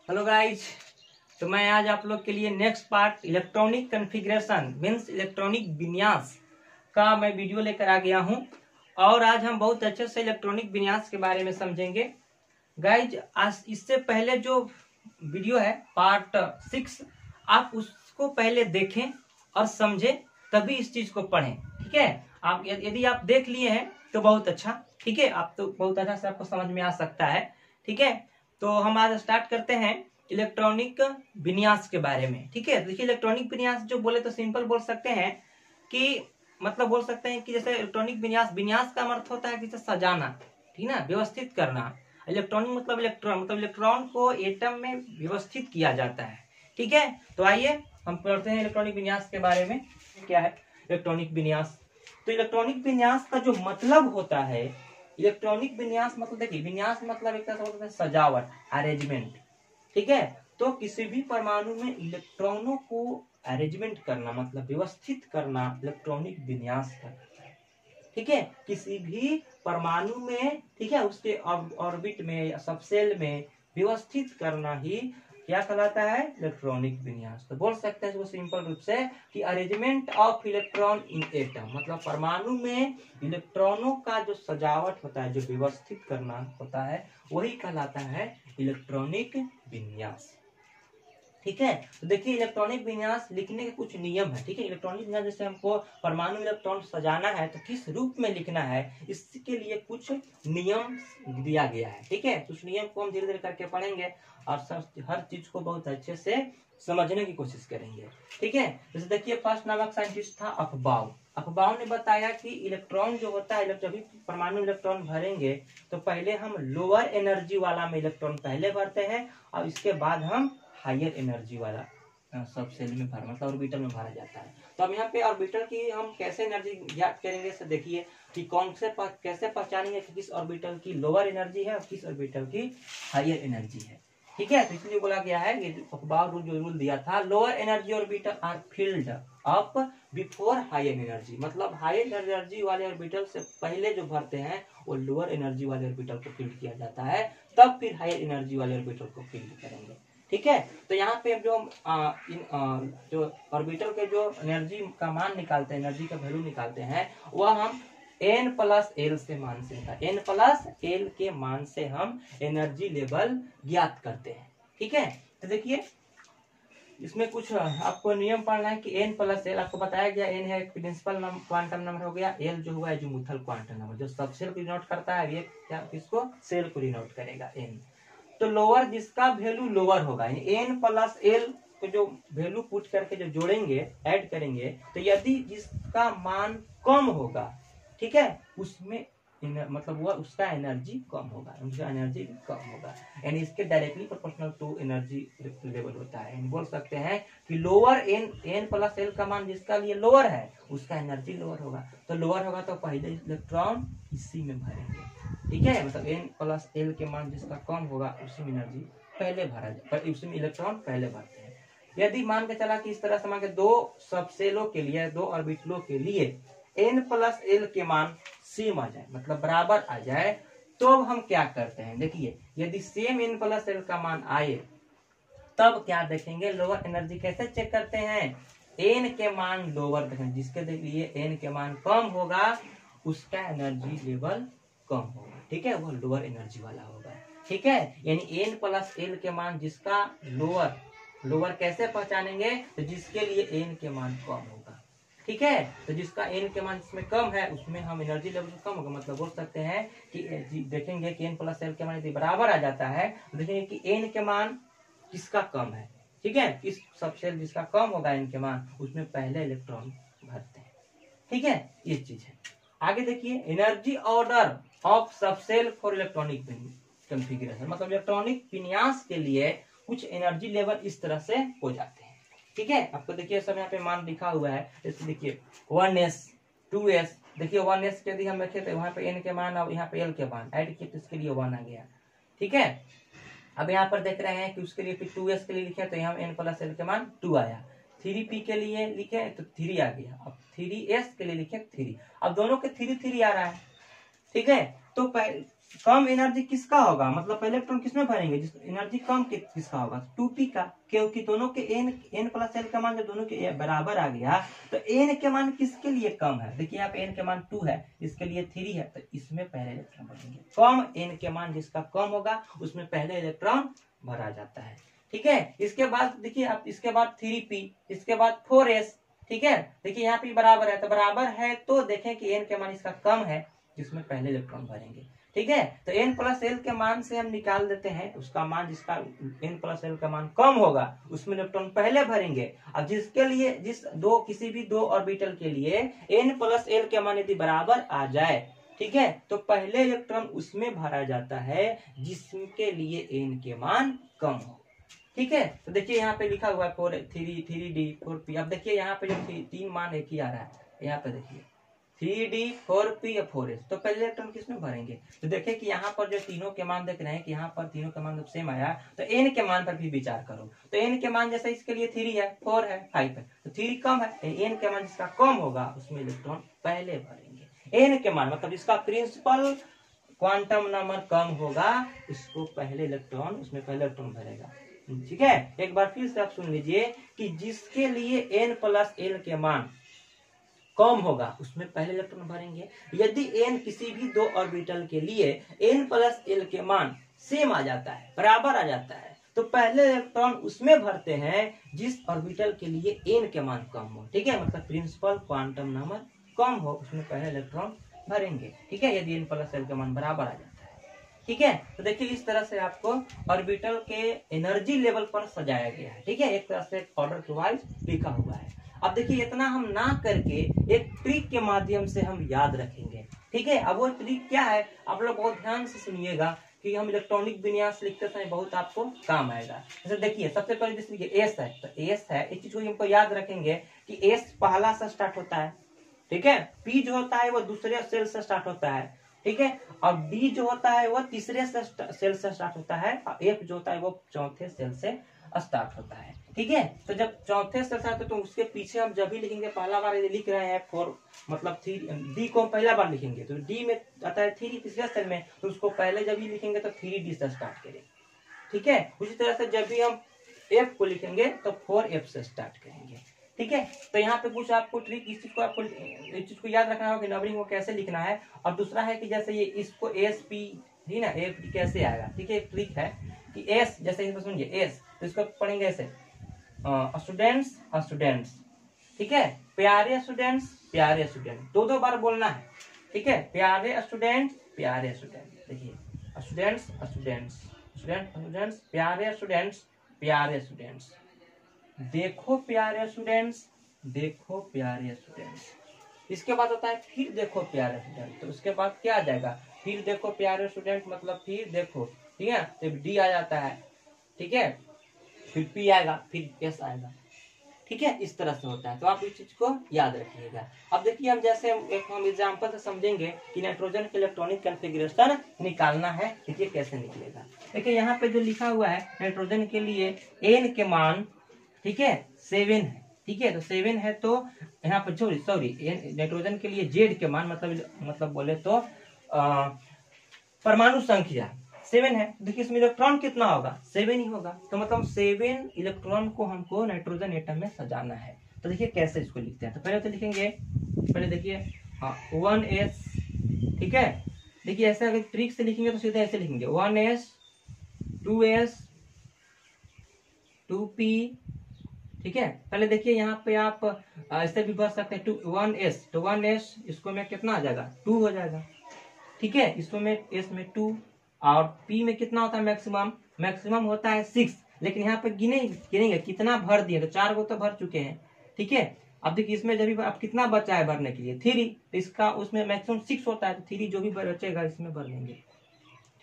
Hello guys, तो मैं आज आप लोग के लिए next part electronic configuration means electronic विन्यास का मैं वीडियो लेकर आ गया हूं। और आज हम बहुत अच्छे से इलेक्ट्रॉनिक विन्यास के बारे में समझेंगे। गाइज, आज इससे पहले जो वीडियो है पार्ट 6, आप उसको पहले देखें और समझें, तभी इस चीज को पढ़ें। ठीक है, आप यदि आप देख लिए हैं तो बहुत अच्छा। ठीक है, आप तो बहुत अच्छा से आपको समझ में आ सकता है। ठीक है, तो हम आज स्टार्ट करते हैं इलेक्ट्रॉनिक विन्यास के बारे में। ठीक है, देखिए इलेक्ट्रॉनिक विन्यास जो बोले तो सिंपल बोल सकते हैं कि मतलब बोल सकते हैं कि जैसे इलेक्ट्रॉनिक विन्यास, विन्यास का अर्थ होता है कि सजाना, ठीक ना, व्यवस्थित करना। इलेक्ट्रॉनिक मतलब इलेक्ट्रॉन को एटम में व्यवस्थित किया जाता है। ठीक है, तो आइए हम पढ़ते हैं इलेक्ट्रॉनिक विन्यास के बारे में। क्या है इलेक्ट्रॉनिक विन्यास? तो इलेक्ट्रॉनिक विन्यास का जो मतलब होता है, इलेक्ट्रॉनिक विन्यास मतलब देखिए, विन्यास मतलब एक तरह से होता है सजावट, अरेंजमेंट। ठीक है, तो किसी भी परमाणु में इलेक्ट्रॉनों को अरेंजमेंट करना मतलब व्यवस्थित करना इलेक्ट्रॉनिक विन्यास करता है। ठीक है, किसी भी परमाणु में, ठीक है, उसके ऑर्बिट में या सबसेल में व्यवस्थित करना ही क्या कहलाता है? इलेक्ट्रॉनिक विन्यास। तो बोल सकते हैं इसको सिंपल रूप से कि arrangement of electron in atom, मतलब परमाणु में इलेक्ट्रॉनों का जो सजावट होता है, जो व्यवस्थित करना होता है, वही कहलाता है इलेक्ट्रॉनिक विन्यास। ठीक है, तो देखिए इलेक्ट्रॉनिक विन्यास लिखने के कुछ नियम है। ठीक है, इलेक्ट्रॉनिक विन्यास जैसे हमको परमाणु इलेक्ट्रॉन सजाना है तो किस रूप में लिखना है, इसके लिए कुछ नियम दिया गया है। ठीक है, तो उस नियम को हम धीरे धीरे करके पढ़ेंगे और हर चीज को बहुत अच्छे से समझने की कोशिश करेंगे। ठीक है, जैसे देखिए फर्स्ट नामक साइंटिस्ट था अफबाउ। अफबाउ ने बताया कि इलेक्ट्रॉन जो होता है, जब भी परमाणु इलेक्ट्रॉन भरेंगे तो पहले हम लोअर एनर्जी वाला में इलेक्ट्रॉन पहले भरते हैं और इसके बाद हम हायर एनर्जी वाला सब सेल में भर मतलब ऑर्बिटल में भरा जाता है। तो अब यहाँ पे ऑर्बिटल की हम कैसे एनर्जी ज्ञात करेंगे, से देखिए कि कैसे पहचानेंगे कि किस ऑर्बिटल की लोअर एनर्जी है और किस ऑर्बिटल की हायर एनर्जी है। ठीक है, तो इसलिए बोला गया है कि अखबार जो रूल दिया था, lower energy orbital are filled up before higher energy, मतलब हायर एनर्जी वाले ऑर्बिटल से पहले जो भरते हैं वो लोअर एनर्जी वाले ऑर्बिटल को फील्ड किया जाता है, तब फिर हायर एनर्जी वाले ऑर्बिटल को फील्ड करेंगे। ठीक है, तो यहाँ पे जो जो ऑर्बिटल के जो एनर्जी का मान निकालते हैं, एनर्जी का वैल्यू निकालते हैं, वह हम n+l से मान से n+l के मान से हम एनर्जी लेवल ज्ञात करते हैं। ठीक है, तो देखिए इसमें कुछ आपको नियम पढ़ना है कि n+l आपको बताया गया, n है प्रिंसिपल क्वांटम नंबर हो गया, l जो हुआ है अज़ीमुथल क्वांटम नंबर, जो सबसेल को डिनोट करता है, ये क्या किसको? सेल को डिनोट करेगा n। तो लोअर जिसका वैल्यू लोअर होगा, n+l को जो वैल्यू पुट करके जो जोड़ेंगे, ऐड करेंगे, तो यदि जिसका मान कम होगा, ठीक है, उसमें मतलब वो उसका एनर्जी कम होगा, यानी इसके directly proportional to energy level होता है। बोल सकते हैं कि लोअर n+l का मान जिसका लिए लोअर है उसका एनर्जी लोअर होगा। तो लोअर होगा तो पहले इलेक्ट्रॉन इसी में भरेंगे। ठीक है, मतलब n+l के मान जिसका कम होगा उसी में एनर्जी पहले भरा जाए, उसी में इलेक्ट्रॉन पहले भरते हैं। यदि मान के चला कि इस तरह से मान के दो सबसेलों के लिए, दो ऑर्बिटलों के लिए n+l के मान सेम आ जाए, मतलब बराबर आ जाए, तो अब हम क्या करते हैं, देखिए यदि सेम n+l का मान आए तब क्या देखेंगे, लोअर एनर्जी कैसे चेक करते हैं, n के मान लोअर देखेंगे, जिसके लिए n के मान कम होगा उसका एनर्जी लेवल कम होगा। ठीक है, वो लोअर एनर्जी वाला होगा। ठीक है, यानी n+l के मान जिसका लोअर कैसे पहचानेंगे, तो जिसके लिए n के मान कम होगा। ठीक है, तो जिसका n के मान जिसमें कम है उसमें हम एनर्जी लेवल कम होगा, मतलब बोल सकते हैं कि देखेंगे कि n+l के मान यदि बराबर आ जाता है, देखेंगे कि n के मान किसका कम है। ठीक है, इस सबसेल जिसका कम होगा n के मान, उसमें पहले इलेक्ट्रॉन भरते हैं। ठीक है, ये चीज है। आगे देखिए, energy order of subshell for electronic configuration, मतलब इलेक्ट्रॉनिक विन्यास के लिए कुछ एनर्जी लेवल इस तरह से हो जाते हैं। ठीक है, आपको देखिए सब यहाँ पे मान लिखा हुआ है, जैसे देखिए 1s 2s, देखिए 1s के यदि हम रखे तो वहां पे n के मान और यहाँ पे l के मान ऐड किए तो इसके लिए 1 आ गया। ठीक है, अब यहाँ पर देख रहे हैं कि उसके लिए फिर 2s के लिए लिखे तो यहाँ n+l के मान 2 आया, 3p के लिए लिखे तो 3 आ गया, अब 3s के लिए लिखे 3, अब दोनों के 3 आ रहा है। ठीक है, तो कम एनर्जी किसका होगा, मतलब पहले इलेक्ट्रॉन किसमें भरेंगे, जिस एनर्जी कम किसका होगा, 2p का, क्योंकि दोनों के n प्लस l का मान जब दोनों के बराबर आ गया तो n के मान किसके लिए कम है, देखिए यहाँ पे n के मान 2 है, इसके लिए 3 है, तो इसमें पहले इलेक्ट्रॉन भरेंगे। कम n के मान जिसका कम होगा उसमें पहले इलेक्ट्रॉन भरा जाता है। ठीक है, इसके बाद देखिए आप, इसके बाद 3p, इसके बाद 4s। ठीक है, देखिए यहाँ पे बराबर है, तो बराबर है तो देखें कि n के मान इसका कम है, जिसमें पहले इलेक्ट्रॉन भरेंगे। ठीक है, तो n प्लस l के मान से हम निकाल देते हैं उसका मान, जिसका n प्लस l का मान कम होगा उसमें इलेक्ट्रॉन पहले भरेंगे। अब जिसके लिए किसी भी दो ऑर्बिटल के लिए n प्लस l के मान यदि बराबर आ जाए, ठीक है, तो पहले इलेक्ट्रॉन उसमें भरा जाता है जिसके लिए n के मान कम हो। ठीक है, तो देखिए यहाँ पे लिखा हुआ है 3d 4p। अब देखिए यहाँ पे जो 3 मान एक ही आ रहा है, यहाँ पे देखिए 3d 4p या 4s, तो पहले इलेक्ट्रॉन किसमें भरेंगे, तो देखिए कि यहाँ पर जो तीनों के मान देख रहे हैं कि यहाँ पर तीनों के मान जब सेम आया तो n के मान पर भी विचार करो, तो n के मान जैसे इसके लिए 3 है, 4 है, 5 है, तो 3 कम है, n के मान जिसका कम होगा उसमें इलेक्ट्रॉन पहले भरेंगे। n के मान मतलब इसका प्रिंसिपल क्वांटम नंबर कम होगा, उसको पहले इलेक्ट्रॉन, उसमें पहले इलेक्ट्रॉन भरेगा। ठीक है, एक बार फिर से आप सुन लीजिए कि जिसके लिए n प्लस l के मान कम होगा उसमें पहले इलेक्ट्रॉन भरेंगे। यदि n किसी भी दो ऑर्बिटल के लिए n प्लस l के मान सेम आ जाता है, बराबर आ जाता है, तो पहले इलेक्ट्रॉन उसमें भरते हैं जिस ऑर्बिटल के लिए n के मान कम हो। ठीक है, मतलब प्रिंसिपल क्वांटम नंबर कम हो उसमें पहले इलेक्ट्रॉन भरेंगे। ठीक है, यदि n प्लस l का मान बराबर आ जाता है। ठीक है, तो देखिए इस तरह से आपको ऑर्बिटल के एनर्जी लेवल पर सजाया गया है। ठीक है, एक तरह से ऑर्डर के वाइज लिखा हुआ है। अब देखिए इतना हम ना करके एक ट्रिक के माध्यम से हम याद रखेंगे। ठीक है, अब वो ट्रिक क्या है आप लोग बहुत ध्यान से सुनिएगा कि हम इलेक्ट्रॉनिक विन्यास लिखते समय बहुत आपको काम आएगा। जैसे देखिए सबसे पहले जैसे एस है, तो एस है, इस चीज को हमको याद रखेंगे कि एस पहला से स्टार्ट होता है। ठीक है, पी जो होता है वो दूसरे सेल से स्टार्ट होता है। ठीक है, और डी जो होता है वो तीसरे सेल से स्टार्ट होता है, और एफ जो होता है वो चौथे सेल से स्टार्ट होता है। ठीक है, तो जब चौथे सेल से तो उसके पीछे हम जब भी लिखेंगे, पहला बार यदि लिख रहे हैं 4 मतलब 3 डी को हम पहला बार लिखेंगे तो डी में आता है 3 तीसरे सेल में, तो उसको पहले जब भी लिखेंगे तो 3d से स्टार्ट करेंगे। ठीक है, उसी तरह से जब भी हम एफ को लिखेंगे तो 4f से स्टार्ट करेंगे। ठीक है, तो यहाँ पे कुछ आपको ट्रिक, इस चीज को याद रखना होगा कि नंबरिंग को कैसे लिखना है। और दूसरा है कि जैसे ये इसको एस पी ही ना एफ कैसे आएगा। ठीक है, एक ट्रिक है कि एस जैसे इसमें सुनिए एस, तो इसको पढ़ेंगे ऐसे स्टूडेंट्स। ठीक है, प्यारे स्टूडेंट्स, प्यारे स्टूडेंट, दो बार बोलना है। ठीक है, प्यारे स्टूडेंट, प्यारे स्टूडेंट। देखिए स्टूडेंट्स स्टूडेंट्स स्टूडेंट्स, प्यारे स्टूडेंट्स, प्यारे स्टूडेंट्स, देखो प्यारे स्टूडेंट्स, देखो प्यारे स्टूडेंट्स। इसके बाद होता है फिर देखो प्यारे स्टूडेंट, तो उसके बाद क्या आ जाएगा, फिर देखो प्यारे स्टूडेंट मतलब फिर देखो। ठीक है, तो डी आ जाता है। ठीक है, फिर पी आएगा, फिर एस आएगा। ठीक है, इस तरह से होता है, तो आप इस चीज को याद रखिएगा। अब देखिए हम जैसे एक हम एग्जांपल से समझेंगे कि नाइट्रोजन के इलेक्ट्रॉनिक कॉन्फ़िगरेशन निकालना है। देखिए कैसे निकलेगा। देखिए यहाँ पे जो लिखा हुआ है नाइट्रोजन के लिए n के मान, ठीक है 7 है। ठीक है, तो 7 है, तो यहाँ पर सॉरी नाइट्रोजन के लिए z के मान मतलब बोले तो परमाणु संख्या 7 है। देखिए इसमें इलेक्ट्रॉन कितना होगा, 7 ही होगा, तो मतलब 7 इलेक्ट्रॉन को हमको नाइट्रोजन एटम में सजाना है। तो देखिए कैसे इसको लिखते हैं, तो पहले तो लिखेंगे, पहले देखिए 1s। ठीक है, देखिए ऐसे अगर ट्रिक से लिखेंगे तो सीधे ऐसे लिखेंगे 1s 2s 2p। ठीक है, पहले देखिए यहाँ पे आप ऐसे भी भर सकते हैं 1s, तो 1s इसको में कितना आ जाएगा 2 हो जाएगा। ठीक है, इसको में s में 2 और p में कितना होता है मैक्सिमम होता है 6, लेकिन यहाँ पे गिनेंगे कितना भर दिए, तो 4 को तो भर चुके हैं। ठीक है, अब देखिए इसमें जब भी आप कितना बचा है भरने के लिए 3, तो इसका उसमें मैक्सिमम 6 होता है, तो 3 जो भी बचेगा इसमें भर लेंगे।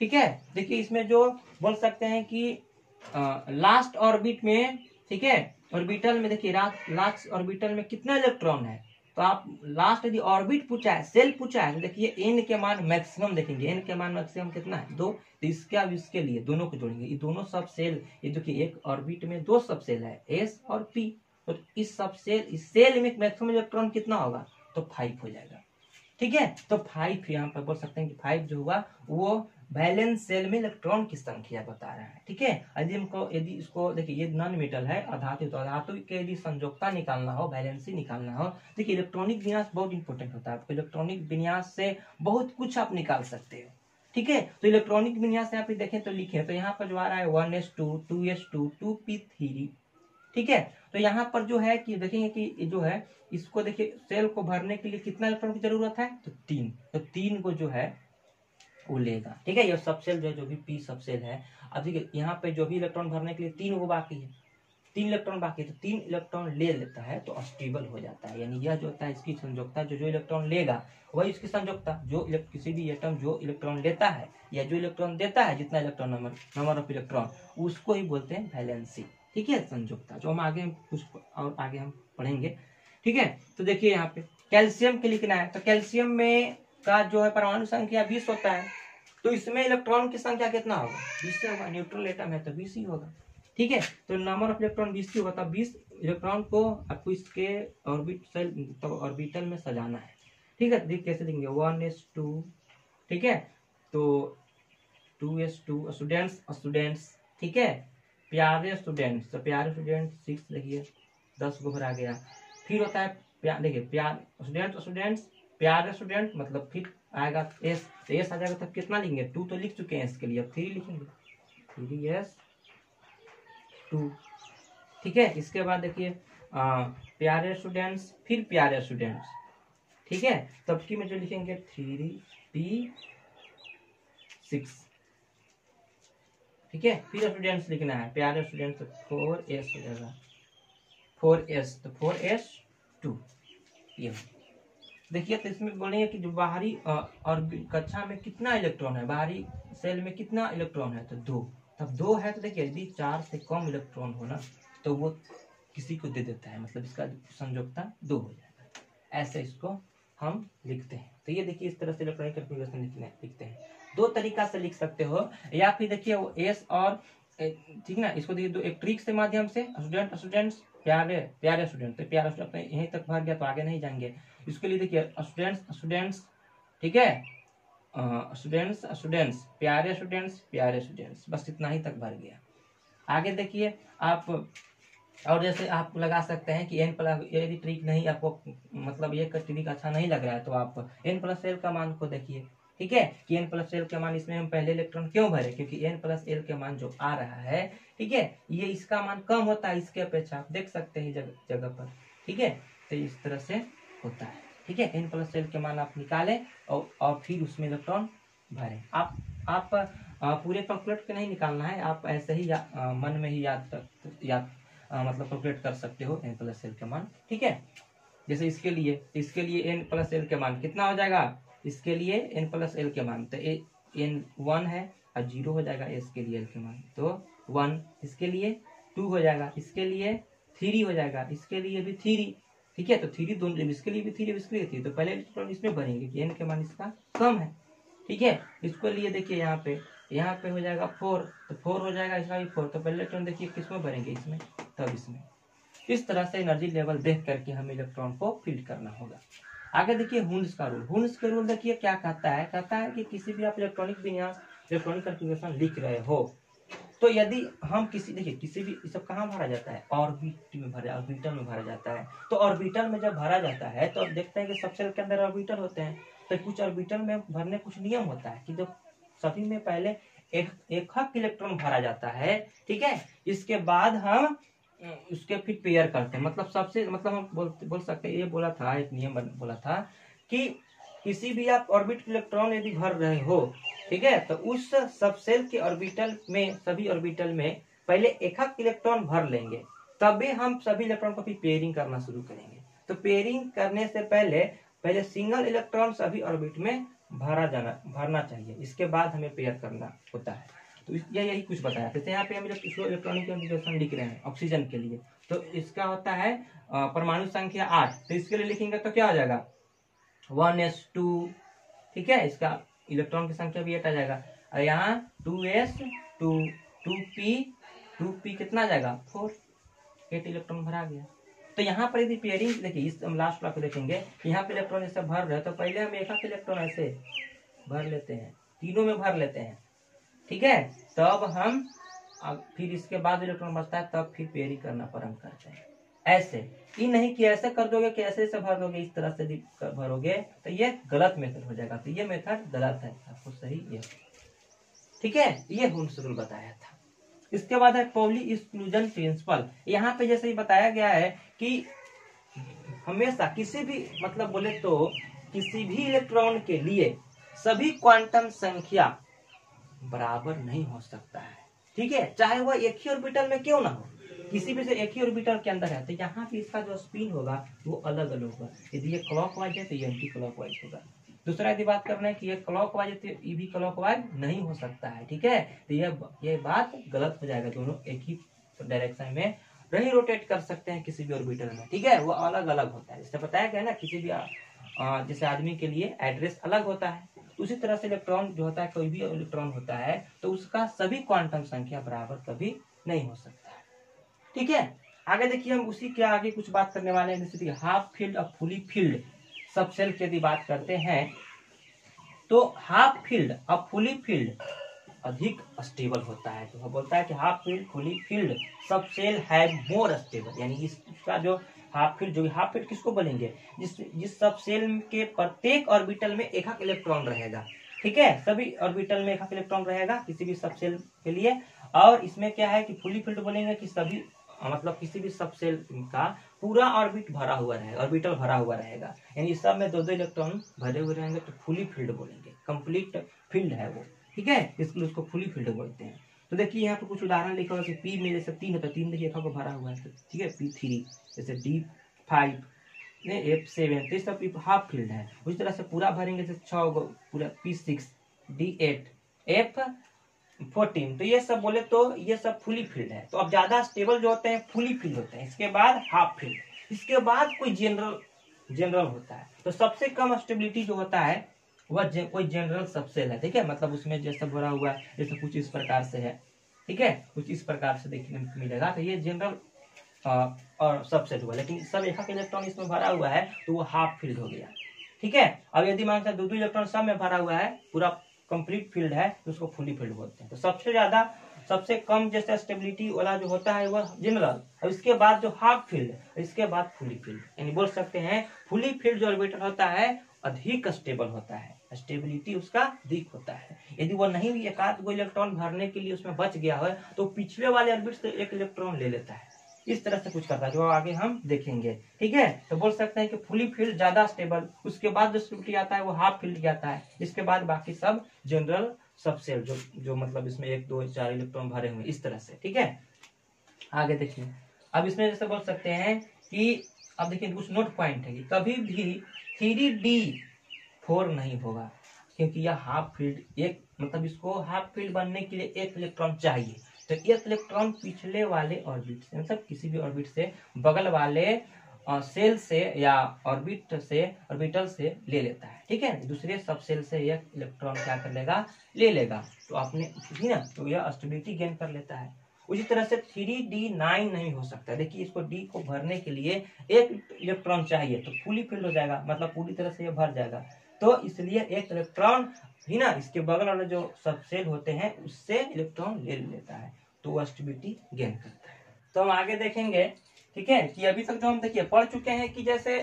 ठीक है, देखिए इसमें जो बोल सकते हैं कि लास्ट ऑर्बिट में, ठीक है ऑर्बिटल में, देखिए लास्ट ऑर्बिटल में कितना इलेक्ट्रॉन है, तो आप लास्ट यदि ऑर्बिट पूछा है, सेल पूछा है, तो देखिए एन के मान मैक्सिमम देखेंगे, एन के मान मैक्सिमम कितना है 2, तो इसके अब इसके लिए दोनों को जोड़ेंगे, ये दोनों सब सेल, ये देखिए एक ऑर्बिट में 2 सब सेल है एस और पी, तो इस सब सेल, इस सेल में मैक्सिमम इलेक्ट्रॉन कितना होगा तो 5 हो जाएगा। ठीक है। तो 5 यहाँ पर बोल सकते हैं कि 5 जो हुआ वो वैलेंस सेल में इलेक्ट्रॉन की संख्या बता रहा है। ठीक है, यदि इसको देखिए, ये नॉन मेटल है, अधातु, तो अधातु के यदि संयोजकता निकालना हो, वैलेंसी निकालना हो, देखिए इलेक्ट्रॉनिक विन्यास बहुत इंपॉर्टेंट होता है। आपको इलेक्ट्रॉनिक विन्यास से बहुत कुछ आप निकाल सकते हो। ठीक है, तो इलेक्ट्रॉनिक विन्यास यहाँ पे देखें तो लिखे, तो यहाँ पर जो आ रहा है 1s2 2s2 2p3। ठीक है, तो यहाँ पर जो है कि देखेंगे कि जो है इसको देखिए, सेल को भरने के लिए कितना इलेक्ट्रॉन की जरूरत है, तो 3, तो 3 को जो है वो लेगा। ठीक है, ये सबसेल जो है, जो भी पी सबसेल है। अब देखिए यहाँ पे जो भी इलेक्ट्रॉन भरने के लिए 3 को बाकी है, 3 इलेक्ट्रॉन बाकी है, तो 3 इलेक्ट्रॉन ले लेता है तो स्टेबल हो जाता है। यानी यह जो होता है इसकी संयोजकता, जो इलेक्ट्रॉन लेगा वही इसकी संयोजकता। जो किसी भी एटम जो इलेक्ट्रॉन लेता है या जो इलेक्ट्रॉन देता है, जितना इलेक्ट्रॉन नंबर ऑफ इलेक्ट्रॉन, उसको ही बोलते हैं वैलेंसी। ठीक है, संयोजकता, जो हम आगे कुछ और आगे हम पढ़ेंगे। ठीक है, तो देखिए यहाँ पे कैल्शियम के लिखना है, तो कैल्शियम में का जो है परमाणु संख्या 20 होता है, तो इसमें इलेक्ट्रॉन की संख्या कितना होगा, 20 से होगा। न्यूट्रल एटम है तो 20 ही होगा। ठीक है, तो नंबर ऑफ इलेक्ट्रॉन 20 ही होगा, तब 20 इलेक्ट्रॉन को आपको इसके ऑर्बिटल में सजाना है। ठीक है, देख कैसे देंगे, 1s2, ठीक है, तो 2s2 स्टूडेंट्स, ठीक है, प्यारे स्टूडेंट्स, तो प्यारे स्टूडेंट 6 लिखिए, 10 को भरा गया। फिर होता है देखिए स्टूडेंट्स प्यारे स्टूडेंट, मतलब फिर आएगा एस, तो एस आ जाएगा, तब कितना लिखेंगे, 2 तो लिख चुके हैं इसके लिए, अब 3 लिखेंगे, 3s2। ठीक है, इसके बाद देखिए प्यारे स्टूडेंट्स, फिर प्यारे स्टूडेंट्स, ठीक है, तब की में जो लिखेंगे 3p6। ठीक है, फिर स्टूडेंट्स लिखना है, प्यारे स्टूडेंट्स 4s हो जाएगा, 4s, तो 4s2। ये देखिए, तो इसमें बोलेंगे कि जो बाहरी और कक्षा में कितना इलेक्ट्रॉन है, बाहरी सेल में कितना इलेक्ट्रॉन है, तो 2। तब 2 है, तो देखिए यदि 4 से कम इलेक्ट्रॉन हो ना, तो वो किसी को दे देता है, मतलब इसका संयोजकता 2 हो जाएगा। ऐसे इसको हम लिखते हैं। तो ये देखिए, इस तरह से इलेक्ट्रॉनिक कॉन्फ़िगरेशन लिखते हैं। 2 तरीका से लिख सकते हो, या फिर देखिए वो एस और ठीक ना, इसको देखिए एक ट्रिक से माध्यम से, स्टूडेंट्स प्यारे स्टूडेंट, तो प्यारे स्टूडेंट यहीं तक भर गया तो आगे नहीं जाएंगे। इसके लिए देखिए स्टूडेंट्स, ठीक है, स्टूडेंट्स प्यारे स्टूडेंट्स, बस इतना ही तक भर गया। आगे देखिए आप, और जैसे आप लगा सकते हैं कि n प्लस, यदि ट्रिक नहीं आपको, मतलब ये ट्रिक अच्छा नहीं लग रहा है, तो आप n प्लस एल का मान को देखिए। ठीक है, कि n प्लस एल के मान, इसमें हम पहले इलेक्ट्रॉन क्यों भरे, क्योंकि n प्लस एल के मान जो आ रहा है, ठीक है, ये इसका मान कम होता है इसके अपेक्षा, आप देख सकते हैं जगह पर। ठीक है, तो इस तरह से होता है। ठीक है, n प्लस एल के मान आप निकालें और फिर उसमें इलेक्ट्रॉन भरें। आप पूरे कैलकुलेट के नहीं निकालना है, आप ऐसे ही मन में ही याद मतलब कैलकुलेट कर सकते हो n प्लस एल के मान। ठीक है, जैसे इसके लिए n प्लस एल के मान कितना हो जाएगा, इसके लिए n प्लस एल के मान, तो n 1 है और 0 हो जाएगा, s के लिए l के मान, तो 1, इसके लिए 2 हो जाएगा, इसके लिए 3 हो जाएगा, इसके लिए भी 3। ठीक है, तो 3 दोनों, इसके लिए भी 3, इसके लिए 3, तो पहले इलेक्ट्रॉन इसमें भरेंगे कि n के मान इसका कम है। ठीक है, इसको लिए देखिए यहाँ पे हो जाएगा 4, तो 4 हो जाएगा, इसका भी 4, तो पहले इलेक्ट्रॉन देखिए किसमें भरेंगे, इसमें, तब इसमें। इस तरह से एनर्जी लेवल देख करके हमें इलेक्ट्रॉन को फिल करना होगा। आगे देखिए हुंस का रूल। हुंस का रूल देखिए क्या कहता है कि किसी भी आप इलेक्ट्रॉनिक विन्यास, इलेक्ट्रॉनिक कॉन्फ़िगरेशन लिख रहे हो, तो यदि हम देखिए किसी भी, ये सब कहाँ भरा जाता है, ऑर्बिटल में भरा जाता है। तो ऑर्बिटल में जब भरा जाता है तो अब देखते हैं कि सबसेल के अंदर ऑर्बिटल होते हैं, तो कुछ ऑर्बिटल में भरने कुछ नियम होता है कि जब सभी में पहले एक इलेक्ट्रॉन भरा जाता है, ठीक है, इसके बाद हम उसके फिर पेयर करते हैं, मतलब सबसे, मतलब हम बोल सकते हैं, ये बोला था, एक नियम बोला था कि किसी भी आप ऑर्बिट इलेक्ट्रॉन यदि भर रहे हो, ठीक है, तो उस सबसेल के ऑर्बिटल में, सभी ऑर्बिटल में पहले एक इलेक्ट्रॉन भर लेंगे, तभी हम सभी इलेक्ट्रॉन को फिर पेयरिंग करना शुरू करेंगे। तो पेयरिंग करने से पहले सिंगल इलेक्ट्रॉन सभी ऑर्बिट में भरना चाहिए, इसके बाद हमें पेयर करना होता है। तो यही कुछ बताया। जैसे यहाँ पे हम इलेक्ट्रॉनिक कॉन्फ़िगरेशन लिख रहे हैं ऑक्सीजन के लिए, तो इसका होता है परमाणु संख्या 8, तो इसके लिए लिखेंगे तो क्या हो जाएगा 1s2, ठीक है, इसका इलेक्ट्रॉन की संख्या भी 8 आ जाएगा, और यहाँ 2s2 2p कितना आ जाएगा 4, 8 इलेक्ट्रॉन भरा गया। तो यहाँ पर यदि पेयरिंग देखिए, इस हम लास्ट वाला को देखेंगे, यहाँ पे इलेक्ट्रॉन जैसे भर रहे हैं तो पहले हम एक इलेक्ट्रॉन ऐसे भर लेते हैं, तीनों में भर लेते हैं, ठीक है। तब हम फिर इसके बाद इलेक्ट्रॉन बचता है तब फिर पेयरिंग करना प्रारंभ करते हैं। ऐसे ये नहीं कि ऐसे कर दोगे कि ऐसे से भर दोगे, इस तरह से भरोगे तो ये गलत मेथड हो जाएगा। तो ये मेथड गलत है, आपको सही ये, ठीक है। ये हुंस रूल बताया था। इसके बाद है पॉली एक्सक्लूजन प्रिंसिपल। यहाँ पे जैसे ही बताया गया है कि हमेशा किसी भी मतलब बोले तो किसी भी इलेक्ट्रॉन के लिए सभी क्वांटम संख्या बराबर नहीं हो सकता है, ठीक है, चाहे वह एक ही ऑर्बिटल में क्यों ना हो, किसी भी से एक ही ऑर्बिटल के अंदर है। तो यहाँ पे इसका जो स्पिन होगा वो अलग अलग होगा। यदि ये क्लॉकवाइज है तो ये एंटी क्लॉकवाइज होगा। दूसरा यदि बात करना है कि ये क्लॉकवाइज है तो ये भी क्लॉकवाइज नहीं हो सकता है, ठीक है। तो ये बात गलत हो जाएगा, दोनों एक ही डायरेक्शन में नहीं रोटेट कर सकते हैं किसी भी ऑर्बिटल में, ठीक है, वो अलग अलग होता है। जैसे बताया गया ना, किसी भी जैसे आदमी के लिए एड्रेस अलग होता है, उसी तरह से इलेक्ट्रॉन जो होता है, कोई भी इलेक्ट्रॉन होता है तो उसका सभी क्वांटम संख्या बराबर कभी नहीं हो सकता है, ठीक है। आगे देखिए, हम उसी के आगे कुछ बात करने वाले हैं। जैसे हाफ फील्ड और फुली फील्ड सब सेल की यदि बात करते हैं तो हाफ फील्ड और फुली फील्ड अधिक स्टेबल होता है। तो वो बोलता है कि हाफ फील्ड फुली फील्ड सब सेल है मोर स्टेबल, यानी इसका जो हाफ फील्ड, जो हाफ फील्ड किसको बोलेंगे, जिस सब सेल के प्रत्येक ऑर्बिटल में एक इलेक्ट्रॉन रहेगा, ठीक है, सभी ऑर्बिटल में एक इलेक्ट्रॉन रहेगा किसी भी सब सेल के लिए। और इसमें क्या है कि फुली फील्ड बोलेंगे कि सभी मतलब किसी भी सब सेल का पूरा ऑर्बिट भरा हुआ रहेगा, ऑर्बिटल भरा हुआ रहेगा, यानी सब में दो दो इलेक्ट्रॉन भरे हुए रहेंगे तो फुली फील्ड बोलेंगे, कंप्लीट फील्ड है वो, ठीक है, इसलिए उसको फुली फील्ड बोलते हैं। तो देखिए यहाँ पे कुछ उदाहरण लिखा हुआ है कि पी में जैसे 3 है तो 3 देखिए को भरा हुआ है, ठीक है, P3 जैसे D5 F7 तो सब हाफ फील्ड है। उसी तरह से पूरा भरेंगे जैसे 6 पूरा P6 D8 F14 तो ये सब बोले तो ये सब फुली फील्ड है। तो अब ज्यादा स्टेबल जो होते हैं फुली फील्ड होते हैं, इसके बाद हाफ फील्ड, इसके बाद कोई जनरल होता है। तो सबसे कम स्टेबिलिटी जो होता है वह कोई जनरल सबसेल है, ठीक है, मतलब उसमें जैसा भरा हुआ है जैसे कुछ इस प्रकार से है, ठीक है, कुछ इस प्रकार से देखने को मिलेगा। तो ये जनरल और सबसेट हुआ, लेकिन सब एक इलेक्ट्रॉन इसमें भरा हुआ है तो वो हाफ फील्ड हो गया, ठीक है। अब यदि मान दो दो इलेक्ट्रॉन सब में भरा हुआ है, पूरा कंप्लीट फील्ड है तो उसको फुली फील्ड बोलते हैं। तो सबसे ज्यादा सबसे कम जैसे स्टेबिलिटी वाला जो होता है वह जनरल, और इसके बाद जो हाफ फील्ड, इसके बाद फुली फील्ड, यानी बोल सकते हैं फुली फील्ड जो ऑर्बिटल होता है अधिक स्टेबल होता है, स्टेबिलिटी उसका अधिक होता है। यदि वो नहीं भी एक आध गो इलेक्ट्रॉन भरने के लिए उसमें बच गया है तो पिछले वाले ऑर्बिट से एक इलेक्ट्रॉन ले लेता है, इस तरह से कुछ करता है जो आगे हम देखेंगे, ठीक है। तो बोल सकते हैं कि फुली फील्ड ज्यादा स्टेबल, उसके बाद जो स्टेबिलिटी आता है वो हाफ फील्ड आता है, इसके बाद बाकी सब जनरल सबसेल जो मतलब इसमें 1 2 4 इलेक्ट्रॉन भरे हुए इस तरह से, ठीक है। आगे देखिए, अब इसमें जैसे बोल सकते हैं कि अब देखिए कुछ नोट पॉइंट है कि कभी भी 3D4 नहीं होगा, क्योंकि यह हाफ फील्ड एक मतलब इसको हाफ फील्ड बनने के लिए एक इलेक्ट्रॉन चाहिए। तो एक इलेक्ट्रॉन पिछले वाले ऑर्बिट से मतलब किसी भी ऑर्बिट से बगल वाले सेल से या ऑर्बिटल से ले लेता है, ठीक है, दूसरे सब सेल से एक इलेक्ट्रॉन क्या कर लेगा, ले लेगा। तो आपने ठीक ना, तो यह स्टेबिलिटी गेन कर लेता है। उसी तरह से 3D9 नहीं हो सकता। देखिए इसको डी को भरने के लिए एक इलेक्ट्रॉन चाहिए तो फुली फील्ड हो जाएगा, मतलब पूरी तरह से ये भर जाएगा। तो इसलिए एक इलेक्ट्रॉन ही ना इसके बगल वाले जो सब सेल होते हैं उससे इलेक्ट्रॉन ले लेता है, तो वो स्टेबिलिटी गेन करता है। तो हम आगे देखेंगे, ठीक है, कि अभी तक जो हम देखिए पढ़ चुके हैं कि जैसे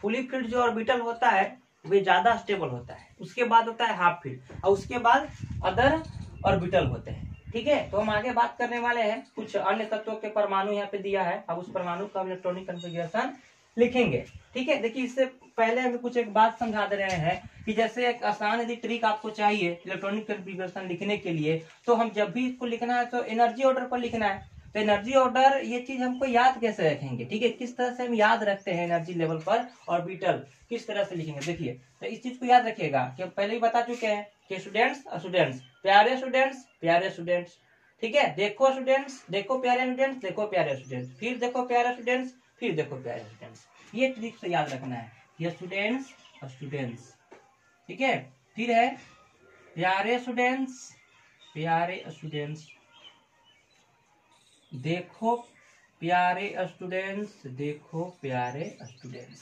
फुली फील्ड जो ऑर्बिटल होता है वे ज्यादा स्टेबल होता है, उसके बाद होता है हाफ फील्ड और उसके बाद अदर ऑर्बिटल होते हैं, ठीक है। तो हम आगे बात करने वाले हैं कुछ अन्य तत्वों के परमाणु यहाँ पे दिया है, अब उस परमाणु का इलेक्ट्रॉनिक कॉन्फ़िगरेशन लिखेंगे, ठीक है। देखिए इससे पहले हम कुछ एक बात समझा दे रहे हैं कि जैसे एक आसान यदि ट्रिक आपको चाहिए इलेक्ट्रॉनिक कॉन्फ़िगरेशन लिखने के लिए, तो हम जब भी इसको लिखना है तो एनर्जी ऑर्डर पर लिखना है। तो एनर्जी ऑर्डर ये चीज हमको याद कैसे रखेंगे, ठीक है, किस तरह से हम याद रखते हैं एनर्जी लेवल पर ऑर्बिटल किस तरह से लिखेंगे। देखिए तो इस चीज को याद रखिएगा कि पहले ही बता चुके हैं कि स्टूडेंट्स प्यारे स्टूडेंट्स, ठीक है, देखो स्टूडेंट्स, देखो प्यारे स्टूडेंट्स, देखो प्यारे स्टूडेंट्स, फिर देखो प्यारे स्टूडेंट्स, फिर देखो प्यारे स्टूडेंट्स, ये ट्रिक से याद रखना है। ये स्टूडेंट्स, ठीक है, फिर है प्यारे स्टूडेंट्स, देखो प्यारे स्टूडेंट्स, देखो प्यारे स्टूडेंट्स,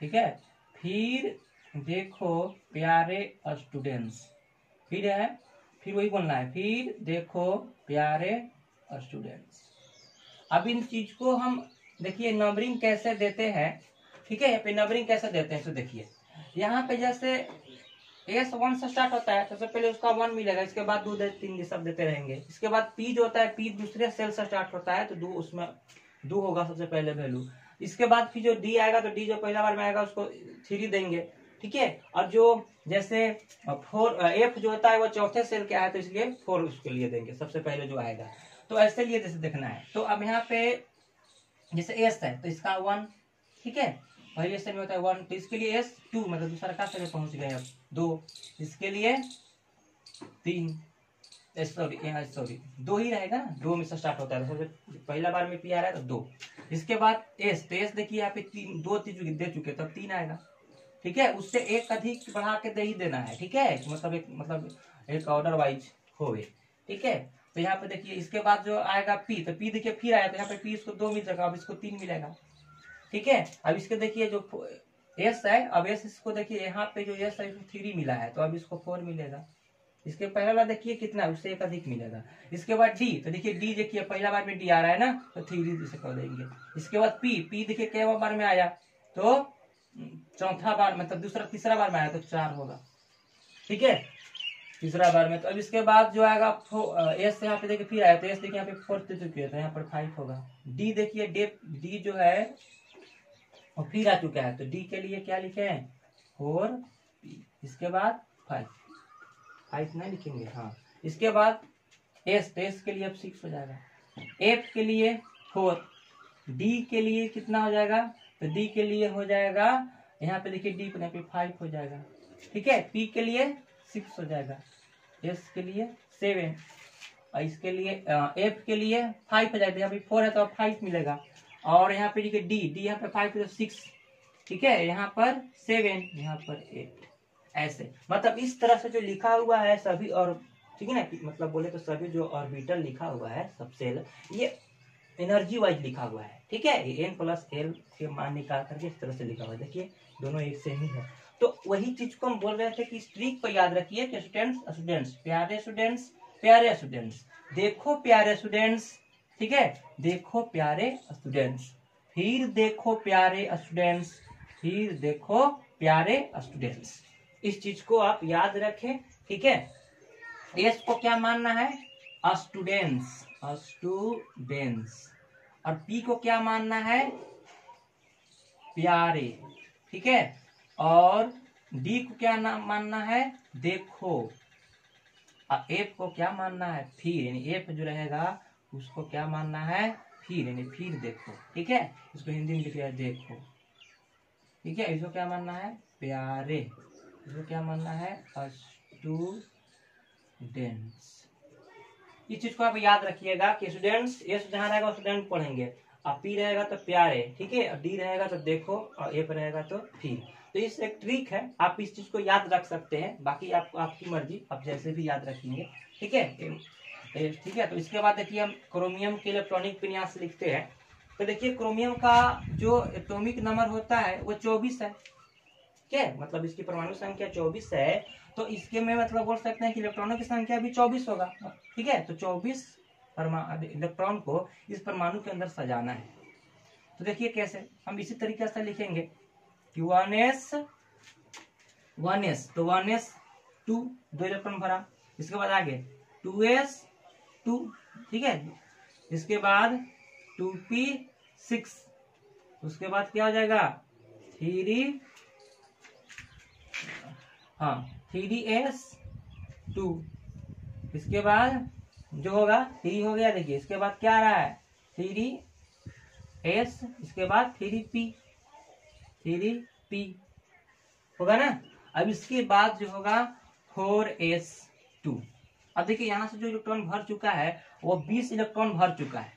ठीक है। फिर देखो प्यारे स्टूडेंट्स, फिर है, फिर वही बोलना है, फिर देखो प्यारे स्टूडेंट्स। अब इन चीज को हम देखिए नंबरिंग कैसे देते हैं, ठीक है। यहाँ पे नंबरिंग कैसे देते हैं तो देखिए, यहाँ पे जैसे S1 से स्टार्ट होता है, सबसे पहले उसका 1 मिलेगा, इसके बाद 2 3 ये सब देते रहेंगे। इसके बाद P जो होता है, P दूसरे सेल से स्टार्ट होता है, तो 2 उसमें 2 होगा सबसे पहले वैल्यू। इसके बाद फिर जो D आएगा, तो D जो पहला बार में आएगा उसको 3 देंगे, ठीक है। और जो जैसे 4 F जो होता है वो चौथे सेल के आया, तो इसलिए 4 उसके लिए देंगे सबसे पहले जो आएगा। तो ऐसे लिए जैसे देखना है। तो अब यहाँ पे जैसे S है तो इसका 1, ठीक है, पहले सेल में होता है 1, तो इसके लिए S2 मतलब दूसरा का सेल पहुंच गए, अब 2, इसके लिए 3, सॉरी 2 ही रहेगा ना, 2 में से स्टार्ट होता है, तो सबसे पहला बार में P आ रहा है तो 2। इसके बाद S, तो S देखिए यहाँ पे 3 2 दे चुके, तब 3 आएगा, ठीक है। उससे एक अधिक बढ़ा के दे ही देना है, ठीक है, मतलब एक ऑर्डर वाइज होवे, ठीक है। तो यहाँ पे देखिए इसके बाद जो आएगा P, तो P देखिए फिर आया, तो यहाँ पे P इसको 2 मिल जाएगा, अब इसको 3 मिलेगा, ठीक है। अब इसके देखिए जो S है, अब S इसको देखिए यहाँ पे जो S है 3 मिला है, तो अब इसको 4 मिलेगा। इसके पहला बार देखिए कितना, उससे एक अधिक मिलेगा। इसके बाद D, तो देखिए D देखिए पहला बार में D आ रहा है ना, तो 3 से कर देंगे। इसके बाद P देखिए क्या बार में आया, तो चौथा बार मतलब तीसरा बार में आया, तो 4 होगा, ठीक है, तीसरा बार में। तो अब इसके बाद जो आएगा S यहाँ पे देखिए फिर आया, तो S देखिए यहाँ पे 4 दे चुके हैं, तो यहाँ पर 5 होगा। D देखिए D जो है और फिर आ चुका है, तो D के लिए क्या लिखे हैं 4, इसके बाद 5 नहीं लिखेंगे, हाँ। इसके बाद S, तो S के लिए अब 6 हो जाएगा, F के लिए 4, D के लिए कितना हो जाएगा, तो D के लिए हो जाएगा यहाँ पे देखिए D पे 5 हो जाएगा, ठीक है। P के लिए 6 हो जाएगा, S के लिए 7, और इसके लिए F के लिए 5 हो जाएगा, यहाँ पे 4 है तो 5 मिलेगा। और यहाँ पे देखिए D यहाँ पे 5 तो 6, ठीक है, यहाँ पर 7, यहाँ पर 8, ऐसे मतलब इस तरह से जो लिखा हुआ है सभी, और ठीक है ना, मतलब बोले तो सभी जो ऑर्बिटल लिखा हुआ है सब सेल, ये एनर्जी वाइज लिखा हुआ है, ठीक है। N+L के मान निकाल करके इस तरह से लिखा हुआ है, देखिए दोनों एक सेम ही है। तो वही चीज को हम बोल रहे थे कि स्ट्रिक पर याद रखिए कि स्टूडेंट्स प्यारे स्टूडेंट्स, प्यारे स्टूडेंट्स, देखो प्यारे स्टूडेंट्स, ठीक है, देखो प्यारे स्टूडेंट्स, फिर देखो प्यारे स्टूडेंट्स, फिर देखो प्यारे स्टूडेंट्स। इस चीज को आप याद रखें, ठीक है। एस को क्या मानना है, स्टूडेंट्स, स्टूडेंट्स, और पी को क्या मानना है, प्यारे, ठीक है। और डी को क्या नाम मानना है, देखो। और एफ को क्या मानना है, फिर, यानी एफ जो रहेगा उसको क्या मानना है, फिर, यानी फिर देखो, ठीक है। इसको हिंदी में लिखा है देखो, ठीक है। इसको क्या मानना है, प्यारे, इसको क्या मानना है, स्टूडेंट्स। इस चीज को आप याद रखिएगा कि स्टूडेंट्स, एस जहां रहेगा स्टूडेंट पढ़ेंगे, और पी रहेगा तो प्यारे, ठीक है, और डी रहेगा तो देखो, और एफ रहेगा तो फिर। तो इस एक ट्रिक है, आप इस चीज को याद रख सकते हैं, बाकी आपकी मर्जी, आप जैसे भी याद रखेंगे, ठीक है, ठीक है। तो इसके बाद देखिए हम क्रोमियम के इलेक्ट्रॉनिक विन्यास लिखते हैं। तो देखिए क्रोमियम का जो एटॉमिक नंबर होता है वो 24 है, ठीक है, मतलब इसकी परमाणु संख्या 24 है। तो इसके में मतलब बोल सकते हैं कि इलेक्ट्रॉनों की संख्या भी 24 होगा, ठीक है। तो 24 इलेक्ट्रॉन को इस परमाणु के अंदर सजाना है। तो देखिए कैसे, हम इसी तरीके से लिखेंगे कि 1s, तो 1s 2 इलेक्ट्रॉन भरा, इसके बाद आगे 2s 2, ठीक है, इसके बाद 2p 6, उसके बाद क्या हो जाएगा 3s 2, इसके बाद जो होगा 3 हो गया, देखिए इसके बाद क्या आ रहा है 3s, इसके बाद 3p होगा ना। अब इसके बाद जो होगा 4s2। अब देखिए यहाँ से जो इलेक्ट्रॉन भर चुका है वो 20 इलेक्ट्रॉन भर चुका है,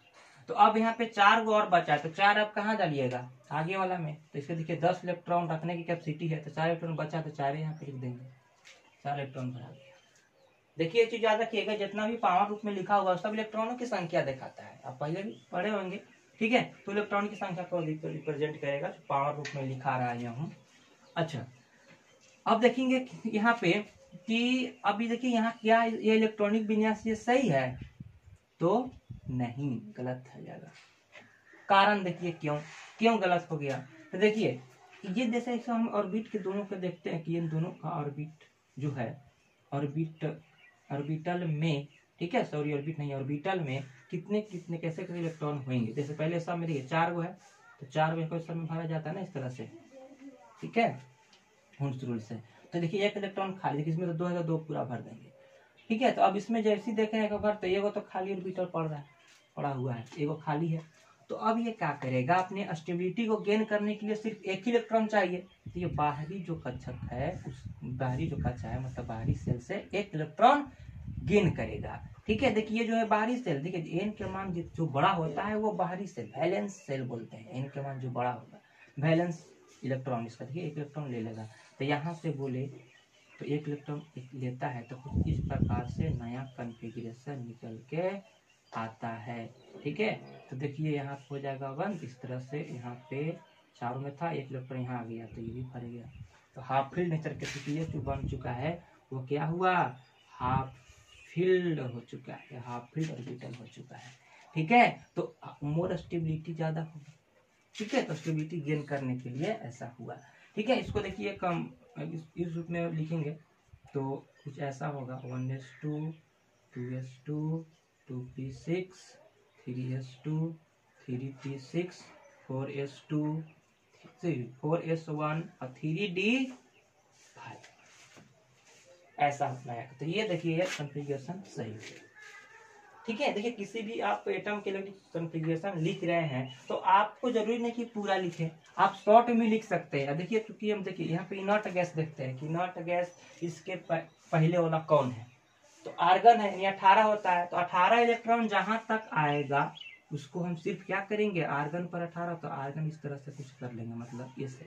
तो अब यहाँ पे 4 गो और बचा है, तो 4 अब कहाँ डालिएगा, आगे वाला में। तो इसके देखिए 10 इलेक्ट्रॉन रखने की कैपेसिटी है, तो 4 इलेक्ट्रॉन बचा, तो 4 यहाँ पे लिख देंगे, 4 इलेक्ट्रॉन भरा गया, देखिए ये चीज याद रखिएगा, जितना भी पावर रूप में लिखा हुआ सब इलेक्ट्रॉनों की संख्या दिखाता है, आप पहले भी पढ़े होंगे। ठीक है, तो इलेक्ट्रॉन की संख्या को रिप्रेजेंट करेगा, पावर रूप में लिखा रहा है यहाँ। अच्छा, अब देखेंगे यहाँ पे कि अभी देखिए यहाँ क्या ये इलेक्ट्रॉनिक विन्यास ये सही है, तो नहीं, गलत है जाएगा। कारण देखिए क्यों क्यों गलत हो गया। तो देखिए ये जैसे हम ऑर्बिट के दोनों को देखते हैं कि इन दोनों का ऑर्बिट जो है, ऑर्बिटल में, ठीक है, सॉरी ऑर्बिट नहीं, ऑर्बिटल में कितने कितने कैसे कैसे इलेक्ट्रॉन होंगे। जैसे पहले सब में देखिए 4 गो है, तो 4 गो एक सब में भरा जाता है ना इस तरह से, ठीक है, हुंस रूल से। तो देखिए एक इलेक्ट्रॉन खाली, देखिए इसमें तो 2 है, तो 2 पूरा भर देंगे। ठीक है, तो अब इसमें जैसे देखें एक बार, तो ये तो खाली ऑर्बिटल पड़ा हुआ है, एगो खाली है। तो अब ये क्या करेगा, अपने स्टेबिलिटी को गेन करने के लिए सिर्फ एक ही इलेक्ट्रॉन चाहिए। तो ये बाहरी जो कक्षक है, उस बाहरी जो कक्षा है मतलब बाहरी सेल से एक इलेक्ट्रॉन गेन करेगा। ठीक है, देखिए जो है बाहरी सेल, देखिए एन के मान जो बड़ा होता है वो बाहरी सेल, वैलेंस सेल बोलते हैं। एन के मान जो बड़ा होगा, वैलेंस इलेक्ट्रॉन इसका, देखिए एक इलेक्ट्रॉन ले लेगा। तो यहाँ से बोले तो एक इलेक्ट्रॉन लेता है, तो कुछ इस प्रकार से नया कॉन्फ़िगरेशन निकल के आता है। ठीक है, तो देखिए यहाँ हो जाएगा 1, इस तरह से यहाँ पे 4 में था, एक इलेक्ट्रॉन यहाँ आ गया, तो ये भी भर गया। तो हाफ फील्ड नेचर के चूंकि ये जो बन चुका है वो क्या हुआ, हाफ फील्ड हो चुका है, हाफ फील्ड ऑर्बिटल हो चुका है। ठीक है, तो मोर स्टेबिलिटी ज्यादा होगी। ठीक है, तो स्टेबिलिटी गेन करने के लिए ऐसा हुआ। ठीक है, इसको देखिए कम इस रूप में लिखेंगे तो कुछ ऐसा होगा, 1s2 2s2 2p6 3s2 3p6 4s2 4s1 और 3d5 ऐसा बनाया। तो ये देखिए कॉन्फ़िगरेशन सही है। ठीक है, देखिए किसी भी आप एटम के लिए कॉन्फ़िगरेशन लिख रहे हैं तो आपको जरूरी नहीं कि पूरा लिखें, आप शॉर्ट में लिख सकते हैं। देखिए क्योंकि हम देखिए यहाँ पे इनर्ट गैस देखते हैं कि इनर्ट गैस इसके पहले वाला कौन है, तो आर्गन है, यानी 18 होता है। तो 18 इलेक्ट्रॉन जहां तक आएगा उसको हम सिर्फ क्या करेंगे, आर्गन पर 18, तो आर्गन इस तरह से कुछ कर लेंगे, मतलब ये से।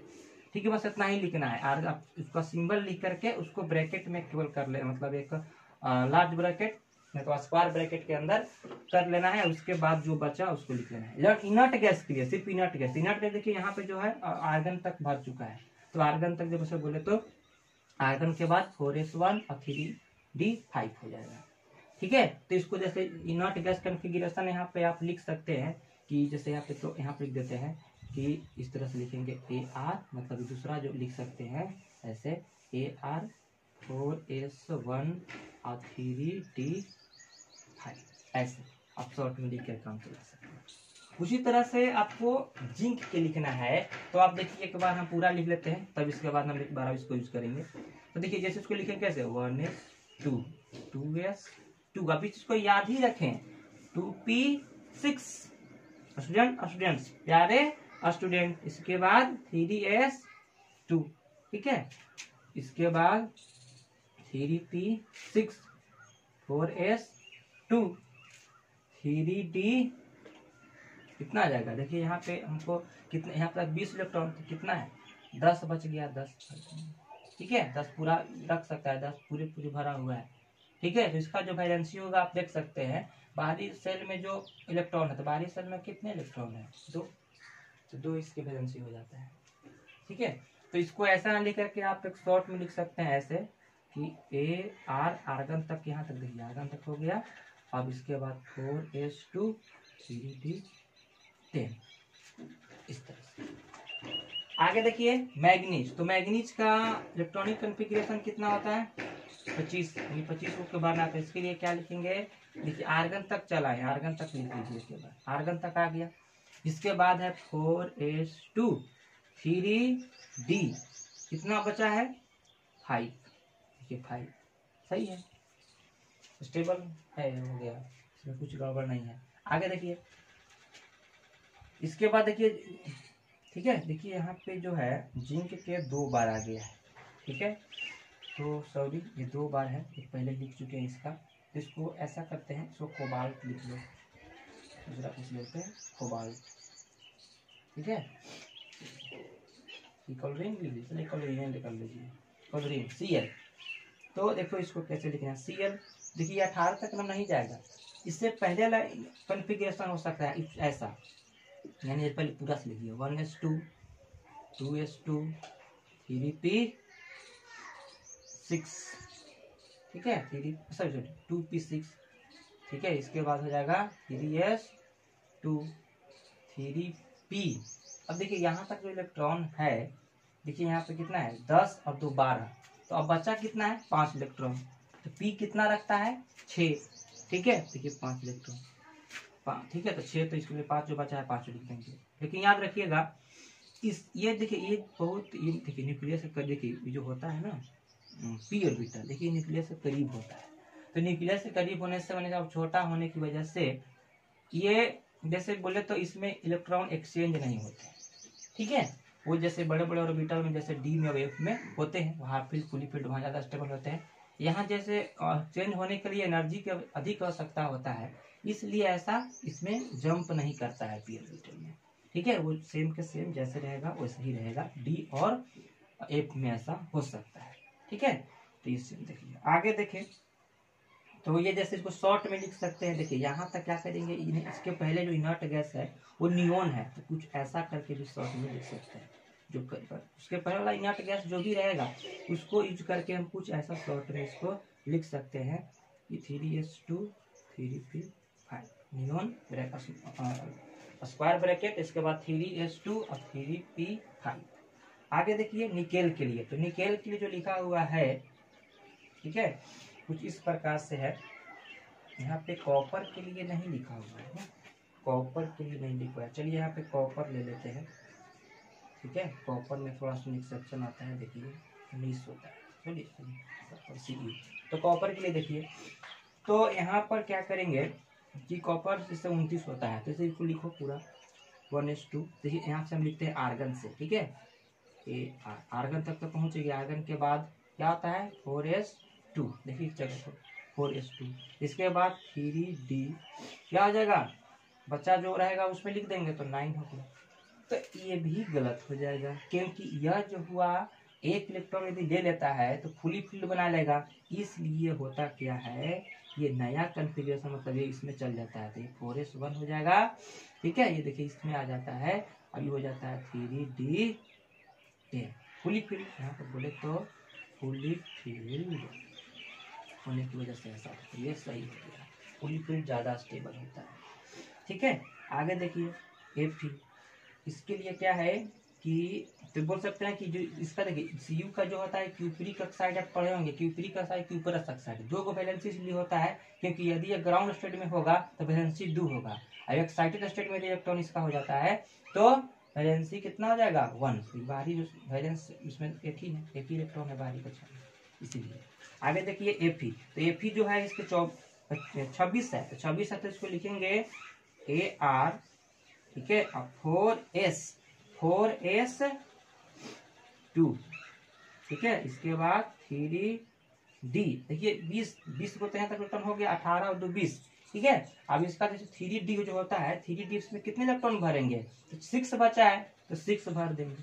ठीक है, बस इतना ही लिखना है। आर्गन उसका सिंबल लिख करके उसको ब्रैकेट में केवल कर ले, मतलब एक लार्ज ब्रैकेट तो स्क्वायर ब्रैकेट के अंदर कर लेना है। उसके बाद जो बचा उसको लिख लेना है। इनर्ट गैस के लिए सिर्फ इनर्ट गैस, देखिए यहाँ पे जो है आर्गन तक भर चुका है, तो आर्गन तक जब उसे बोले तो आर्गन के बाद 4s1 और 3d5 हो जाएगा। ठीक है, तो इसको जैसे इनर्ट गैस कॉन्फ़िगरेशन यहाँ पे आप लिख सकते हैं कि जैसे यहाँ पे, तो यहाँ पे लिख देते हैं कि इस तरह से लिखेंगे AR, मतलब दूसरा जो लिख सकते हैं ऐसे AR 4s1 और 3d5 ऐसे आप शॉर्ट में लिख कर काम चला सकते हैं। उसी तरह से आपको जिंक के लिखना है, तो आप देखिए एक बार हम पूरा लिख लेते हैं, तब इसके बाद हम एक बार इसको यूज करेंगे। तो देखिए जैसे इसको लिखेंगे कैसे, 1s2 2s2, अभी इसको याद ही रखें, 2p6 स्टूडेंट्स प्यारे स्टूडेंट, इसके बाद 3s2, ठीक है, इसके बाद 3p6 4s2 3d कितना आ जाएगा। देखिए यहाँ पे हमको कितना, यहाँ पे 20 इलेक्ट्रॉन, तो कितना है 10 बच गया, 10। ठीक है, 10 पूरा रख सकता है, 10 पूरे भरा हुआ है। ठीक है, तो इसका जो वैलेंसी होगा आप देख सकते हैं, बाहरी सेल में जो इलेक्ट्रॉन है, तो बाहरी सेल में कितने इलेक्ट्रॉन है, 2, तो 2 इसके वैलेंसी हो जाता है। ठीक है, तो इसको ऐसा लिख करके आप एक शॉर्ट में लिख सकते हैं ऐसे कि AR आर्गन तक, यहाँ तक देखिए आर्गन तक हो गया। अब इसके बाद 4s2 3d10 इस तरह से। आगे देखिए मैग्नीज, तो मैग्नीज का इलेक्ट्रॉनिक कॉन्फ़िगरेशन कितना होता है, 25, यानी 25 के बाद आता है। इसके लिए क्या लिखेंगे, देखिए आर्गन तक चला है, आर्गन तक लिख लीजिए, इसके बाद आर्गन तक आ गया। इसके बाद है 4s2 3d, कितना बचा है 5, देखिए 5 सही है, स्टेबल है, हो गया, इसमें कुछ गड़बड़ नहीं है। आगे देखिए इसके बाद देखिए, ठीक है, देखिए यहाँ पे जो है जिंक के 2 बार आ गया है। ठीक है, तो सॉरी ये 2 बार है, एक पहले लिख चुके हैं इसका, तो इसको ऐसा करते हैं, इसको कोबाल्ट लिख लो, दूसरा कुछ लेते हैं कोबाल्ट। ठीक है, कलोरीन लिख लीजिए, कलोरीन निकाल लीजिए, कलोरीन Cl, तो देखो इसको कैसे लिखना है, Cl। देखिए 18 तक ना नहीं जाएगा, इससे पहले वाला कॉन्फ़िगरेशन हो सकता है ऐसा, यानी पहले पूरा से लिखिए 1s2 2s2 3p6, ठीक है, 2p6, ठीक है। इसके बाद हो जाएगा 3s2 3p। अब देखिए यहाँ तक जो इलेक्ट्रॉन है, देखिए यहाँ पे कितना है 10 और 2 12, तो अब बचा कितना है 5 इलेक्ट्रॉन। तो p कितना रखता है 6, ठीक है। देखिए 5 इलेक्ट्रॉन, ठीक है, तो 6, तो इसके लिए 5 जो बचा है 5 लिख देंगे। लेकिन याद रखिएगा इस ये देखिए ये बहुत ये देखिए न्यूक्लियस का देखिए जो होता है ना p ऑर्बिटल, देखिए न्यूक्लियस के करीब होता है। तो न्यूक्लियस के करीब होने से मैंने अब छोटा होने की वजह से ये जैसे बोले तो इसमें इलेक्ट्रॉन एक्सचेंज नहीं होते, ठीक है। वो जैसे बड़े बड़े ऑर्बिटल में जैसे डी में और एफ में होते हैं, वहाँ फील्ड फुली फील्ड वहाँ ज़्यादा स्टेबल होते हैं। यहाँ जैसे चेंज होने के लिए एनर्जी की अधिक आवश्यकता होता है, इसलिए ऐसा इसमें जंप नहीं करता है पी ऑर्बिटल में, ठीक है। वो सेम के सेम जैसे रहेगा वैसे ही रहेगा, डी और एफ में ऐसा हो सकता है, ठीक है। तो इस देखिए आगे देखें, तो ये जैसे इसको शॉर्ट में लिख सकते हैं। देखिए यहाँ तक क्या करेंगे, इसके पहले जो इनर्ट गैस है वो नियोन है, तो कुछ ऐसा करके भी शॉर्ट में लिख सकते हैं। जो उसके पहले वाला इनर्ट गैस जो भी रहेगा उसको यूज करके हम कुछ ऐसा शॉर्ट में इसको लिख सकते हैं कि 3s2 3p5 neon square bracket, इसके बाद 3s2 और 3p5। आगे देखिए निकेल के लिए, तो निकेल के लिए जो लिखा हुआ है, ठीक है, कुछ इस प्रकार से है। यहाँ पे कॉपर के लिए नहीं लिखा हुआ है, कॉपर के लिए नहीं लिखा है। चलिए यहाँ पे कॉपर ले लेते हैं, ठीक है। कॉपर में थोड़ा सा एक्सेप्शन आता है, देखिए 19 होता है, चलिए तो कॉपर के लिए देखिए, तो यहाँ पर क्या करेंगे कि कॉपर जैसे 29 होता है, तो इसे इसको लिखो पूरा 1s2। देखिए यहाँ से हम लिखते हैं आर्गन से, ठीक है, आर्गन तक तो पहुँचेगी। आर्गन के बाद क्या होता है 4s2, देखिए जगह 4s2। इसके बाद 3d क्या हो जाएगा, बच्चा जो रहेगा उसमें लिख देंगे तो 9 हो गया। तो ये भी गलत हो जाएगा, क्योंकि यह जो हुआ एक इलेक्ट्रॉन यदि ले लेता है तो फुली फील्ड बना लेगा, इसलिए होता क्या है ये नया कॉन्फ़िगरेशन मतलब ये इसमें चल जाता है, तो ये 4s1 हो जाएगा, ठीक है। ये देखिए इसमें आ जाता है, अभी हो जाता है 3d फुली फील्ड। यहाँ पर बोले तो फुली फील्ड होने की वजह से ऐसा तो ये सही हो गया, फुली फील्ड ज़्यादा स्टेबल होता है, ठीक है। आगे देखिए Fe, इसके लिए क्या है कि तो बोल सकते हैं कि जो इसका देखिए Cu का जो होता है क्यूपरिक ऑक्साइड आप पढ़े होंगे, क्यूपरिक ऑक्साइड क्यूपरस ऑक्साइड, दो को वैलेंसी इसलिए होता है क्योंकि यदि ये ग्राउंड स्टेट में होगा तो वैलेंसी 2 होगा, और एक्साइटेड स्टेट में यदि इलेक्ट्रॉन इसका हो जाता है तो वैलेंसी कितना हो जाएगा 1। बाहरी जो वैलेंस इसमें एक ही है, एक ही इलेक्ट्रॉन है बाहरी का, इसीलिए। आगे देखिए Fe, तो Fe जो है इसके 26 है, तो 26 है तो इसको लिखेंगे Ar, ठीक है, अब 4s2, ठीक है। इसके बाद 3d, देखिए 20 को यहाँ तक इलेक्ट्रॉन हो गया, 18 और 2 20, ठीक है। अब इसका जैसे 3d जो होता है 3d इसमें कितने इलेक्ट्रॉन भरेंगे, तो 6 बचा है तो 6 भर देंगे,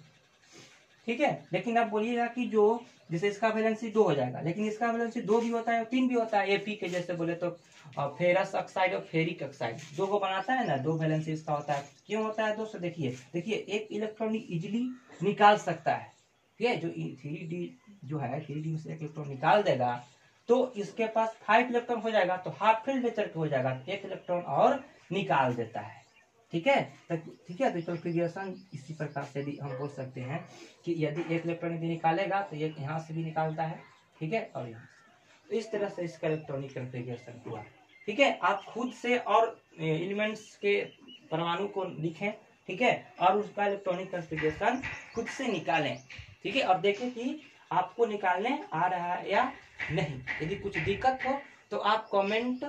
ठीक है। लेकिन आप बोलिएगा कि जो जैसे इसका वैलेंसी 2 हो जाएगा, लेकिन इसका वैलेंसी 2 भी होता है और 3 भी होता है। Fe के जैसे बोले तो फेरस ऑक्साइड और फेरिक ऑक्साइड 2 को बनाता है ना, 2 वैलेंसी इसका होता है। क्यों होता है दोस्तों, देखिए एक इलेक्ट्रॉन इजिली निकाल सकता है, ठीक है। जो 3d जो है 3d में से एक इलेक्ट्रॉन निकाल देगा तो इसके पास 5 इलेक्ट्रॉन हो जाएगा, तो हाफ फील्ड नेचर हो जाएगा, एक इलेक्ट्रॉन और निकाल देता है, ठीक है। ठीक है, तो कॉन्फ़िगरेशन इसी प्रकार से भी हम बोल सकते हैं कि यदि एक इलेक्ट्रॉन भी निकालेगा तो एक यहाँ से भी निकालता है, ठीक है, और यहाँ से। तो इस तरह से इसका इलेक्ट्रॉनिक कॉन्फ़िगरेशन हुआ, ठीक है। आप खुद से और एलिमेंट्स के परमाणु को लिखें, ठीक है, और उसका इलेक्ट्रॉनिक कॉन्फ़िगरेशन खुद से निकालें, ठीक है, और देखें कि आपको निकालने आ रहा है या नहीं। यदि कुछ दिक्कत हो तो आप कमेंट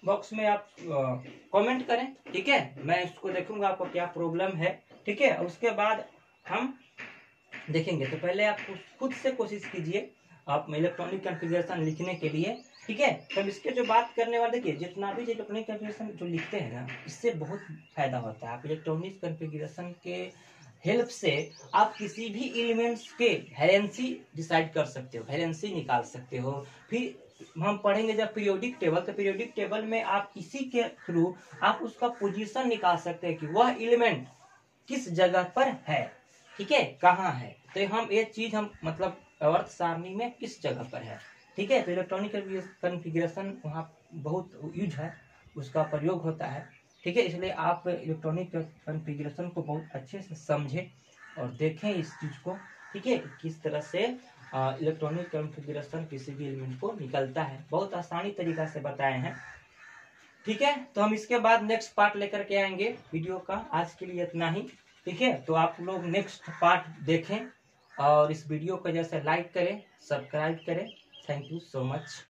बॉक्स में आप कमेंट करें, ठीक है, मैं इसको देखूंगा आपको क्या प्रॉब्लम है, ठीक है, और उसके बाद हम देखेंगे। तो पहले आप खुद से कोशिश कीजिए आप इलेक्ट्रॉनिक कॉन्फ़िगरेशन लिखने के लिए, ठीक है। तब इसके जो बात करने वाले, देखिए जितना भी इलेक्ट्रॉनिक कॉन्फ़िगरेशन जो लिखते हैं ना, इससे बहुत फायदा होता है। आप इलेक्ट्रॉनिक कॉन्फ़िगरेशन के हेल्प से आप किसी भी एलिमेंट्स के वैलेंसी डिसाइड कर सकते हो, वैलेंसी निकाल सकते हो। फिर हम पढ़ेंगे जब पीरियोडिक टेबल, तो पीरियोडिक टेबल में आप इसी के थ्रू आप उसका पोजीशन निकाल सकते हैं कि वह एलिमेंट किस जगह पर है, ठीक है, कहाँ है। तो हम ये चीज हम मतलब अर्थ सारणी में किस जगह पर है, ठीक है। तो इलेक्ट्रॉनिक कन्फिग्रेशन वहाँ बहुत यूज है, उसका प्रयोग होता है, ठीक है। इसलिए आप इलेक्ट्रॉनिक कॉन्फ़िगरेशन को बहुत अच्छे से समझें और देखें इस चीज को, ठीक है, किस तरह से इलेक्ट्रॉनिक कॉन्फ़िगरेशन किसी भी एलिमेंट को निकलता है। बहुत आसानी तरीका से बताए हैं, ठीक है। तो हम इसके बाद नेक्स्ट पार्ट लेकर के आएंगे वीडियो का। आज के लिए इतना ही, ठीक है। तो आप लोग नेक्स्ट पार्ट देखें और इस वीडियो को जैसे लाइक करें, सब्सक्राइब करें। Thank you so much.